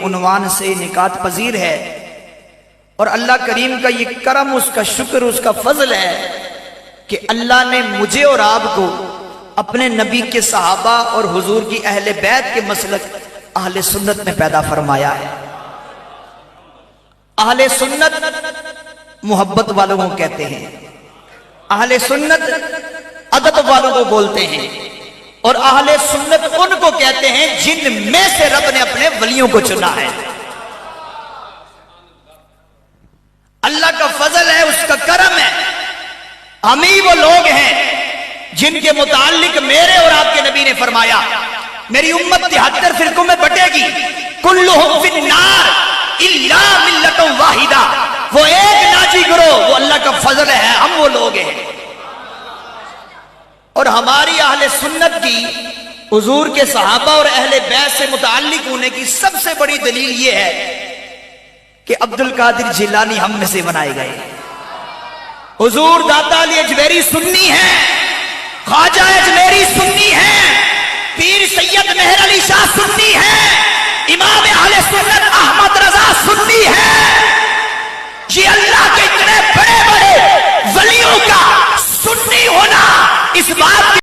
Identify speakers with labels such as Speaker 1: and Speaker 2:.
Speaker 1: عنوان سے نکات پذیر ہے، اور اللہ کریم کا یہ کرم، اس کا شکر، اس کا فضل ہے کہ اللہ نے مجھے اور آپ کو اپنے نبی کے صحابہ اور حضور کی اہل بیت کے مسلک اہل سنت میں پیدا فرمایا ہے۔ اہل سنت محبت والوں کو کہتے ہیں، اہل سنت ادب والوں کو بولتے ہیں، اور اہل سنت ان کو کہتے ہیں جن میں سے رب نے اپنے ولیوں کو چنا ہے۔ اللہ کا فضل ہے، اس کا کرم ہے، ہم ہی وہ لوگ ہیں جن کے متعلق میرے اور آپ کے نبی نے فرمایا میری امت 73 فرقوں میں بٹے گی، کلہم فی النار الا ملۃ واحدہ، وہ ایک ناجی گروہ، وہ اللہ کا فضل ہے، ہم وہ لوگ ہیں۔ اور ہماری اہل سنت کی حضور کے صحابہ اور اہل بیت سے متعلق ہونے کی سب سے بڑی دلیل یہ ہے کہ عبد القادر جیلانی ہم میں سے بنائے گئے، حضور داتا علی اجمیری سنی ہے، خواجہ اجمیری سنی ہے، پیر سید مہر علی شاہ سنی ہے، امام اہل سنت احمد رضا سنی ہے۔ یہ اللہ کے اتنے بڑے بڑے ولیوں کا سنی ہونا اس بات